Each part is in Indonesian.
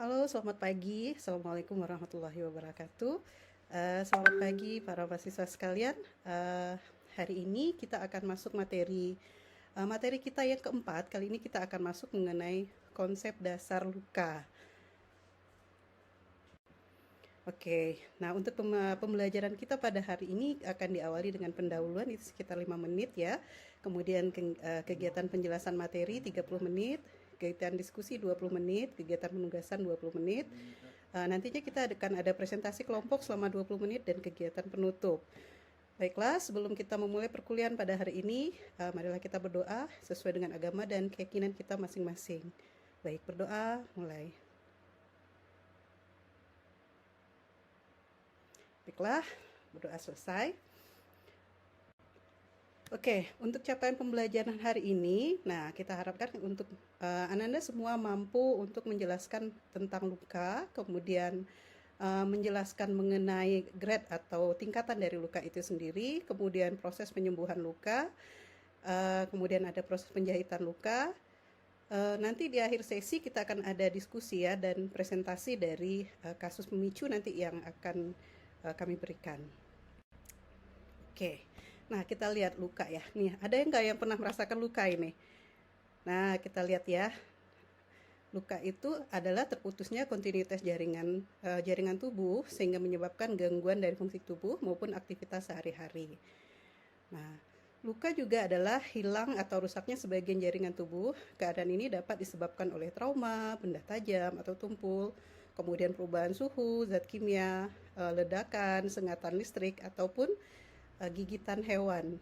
Halo, selamat pagi. Assalamualaikum warahmatullahi wabarakatuh. Selamat pagi para mahasiswa sekalian. Eh, Hari ini kita akan masuk materi kita yang keempat. Kali ini kita akan masuk mengenai konsep dasar luka. Oke, nah untuk pembelajaran kita pada hari ini akan diawali dengan pendahuluan itu sekitar 5 menit ya. Kemudian kegiatan penjelasan materi 30 menit, kegiatan diskusi 20 menit, kegiatan penugasan 20 menit. Nantinya kita akan ada presentasi kelompok selama 20 menit dan kegiatan penutup. Baiklah, sebelum kita memulai perkuliahan pada hari ini, marilah kita berdoa sesuai dengan agama dan keyakinan kita masing-masing. Baik, berdoa, mulai. Baiklah, berdoa selesai. Oke, untuk capaian pembelajaran hari ini, nah kita harapkan untuk Ananda semua mampu untuk menjelaskan tentang luka, kemudian menjelaskan mengenai grade atau tingkatan dari luka itu sendiri, kemudian proses penyembuhan luka, kemudian ada proses penjahitan luka. Nanti di akhir sesi kita akan ada diskusi ya dan presentasi dari kasus pemicu nanti yang akan kami berikan. Oke, nah kita lihat luka ya. Nih, ada yang nggak yang pernah merasakan luka ini? Nah, kita lihat ya. Luka itu adalah terputusnya kontinuitas jaringan tubuh sehingga menyebabkan gangguan dari fungsi tubuh maupun aktivitas sehari-hari. Nah, luka juga adalah hilang atau rusaknya sebagian jaringan tubuh. Keadaan ini dapat disebabkan oleh trauma, benda tajam atau tumpul, kemudian perubahan suhu, zat kimia, ledakan, sengatan listrik, ataupun gigitan hewan.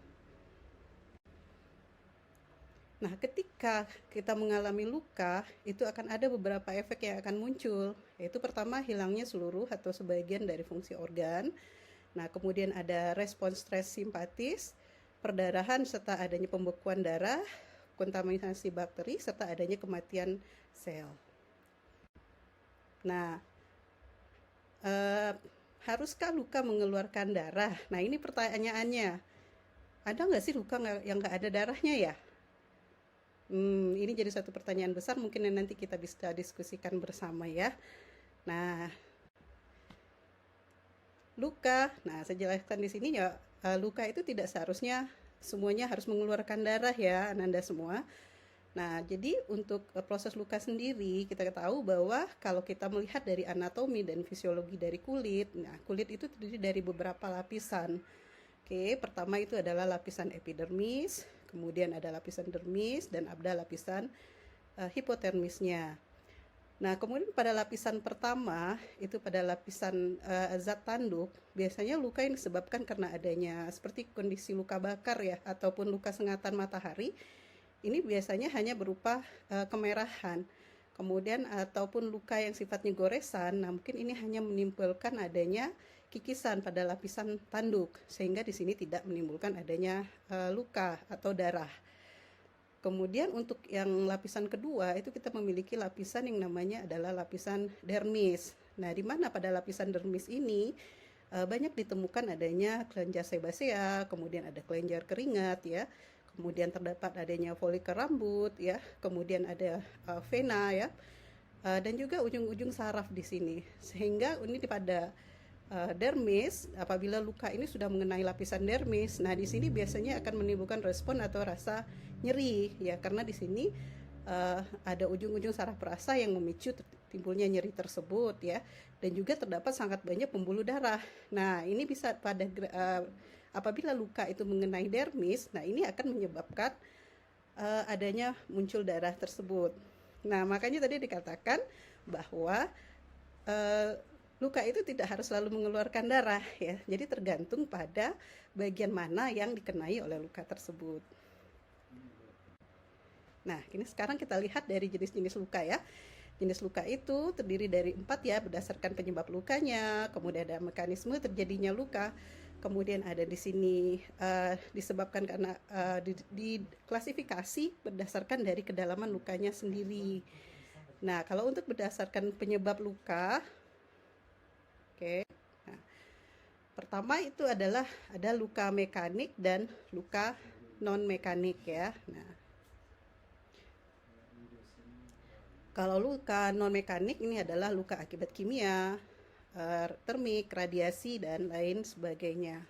Nah, ketika kita mengalami luka, itu akan ada beberapa efek yang akan muncul, yaitu pertama hilangnya seluruh atau sebagian dari fungsi organ. Nah, kemudian ada respons stres simpatis, perdarahan serta adanya pembekuan darah, kontaminasi bakteri serta adanya kematian sel. Nah, haruskah luka mengeluarkan darah? Nah, ini pertanyaannya. Ada nggak sih luka yang nggak ada darahnya ya? Ini jadi satu pertanyaan besar mungkin yang nanti kita bisa diskusikan bersama ya. Nah, luka. Nah, saya jelaskan di sini ya, luka itu tidak seharusnya semuanya harus mengeluarkan darah ya, Ananda semua. Nah, jadi untuk proses luka sendiri, kita tahu bahwa kalau kita melihat dari anatomi dan fisiologi dari kulit, nah kulit itu terdiri dari beberapa lapisan. Oke, pertama itu adalah lapisan epidermis, kemudian ada lapisan dermis, dan ada lapisan hipotermisnya. Nah, kemudian pada lapisan pertama, itu pada lapisan zat tanduk, biasanya luka yang disebabkan karena adanya seperti kondisi luka bakar ya, ataupun luka sengatan matahari, ini biasanya hanya berupa kemerahan. Kemudian ataupun luka yang sifatnya goresan, nah mungkin ini hanya menimbulkan adanya kikisan pada lapisan tanduk, sehingga di sini tidak menimbulkan adanya luka atau darah. Kemudian untuk yang lapisan kedua itu kita memiliki lapisan yang namanya adalah lapisan dermis. Nah, di mana pada lapisan dermis ini banyak ditemukan adanya kelenjar sebasea, kemudian ada kelenjar keringat ya, kemudian terdapat adanya folikel rambut ya, kemudian ada vena ya, dan juga ujung-ujung saraf di sini. Sehingga ini pada dermis, apabila luka ini sudah mengenai lapisan dermis, nah di sini biasanya akan menimbulkan respon atau rasa nyeri ya, karena di sini ada ujung-ujung saraf perasa yang memicu timbulnya nyeri tersebut ya, dan juga terdapat sangat banyak pembuluh darah. Nah, ini bisa apabila luka itu mengenai dermis, nah ini akan menyebabkan adanya muncul darah tersebut. Nah, makanya tadi dikatakan bahwa luka itu tidak harus selalu mengeluarkan darah ya. Jadi tergantung pada bagian mana yang dikenai oleh luka tersebut. Nah, ini sekarang kita lihat dari jenis-jenis luka ya. Jenis luka itu terdiri dari 4 ya, berdasarkan penyebab lukanya, kemudian ada mekanisme terjadinya luka, kemudian ada di sini disebabkan karena diklasifikasi berdasarkan dari kedalaman lukanya sendiri. Nah, kalau untuk berdasarkan penyebab luka, oke. Nah, pertama itu adalah ada luka mekanik dan luka non mekanik ya. Nah, Kalau luka non mekanik ini adalah luka akibat kimia, termik, radiasi dan lain sebagainya.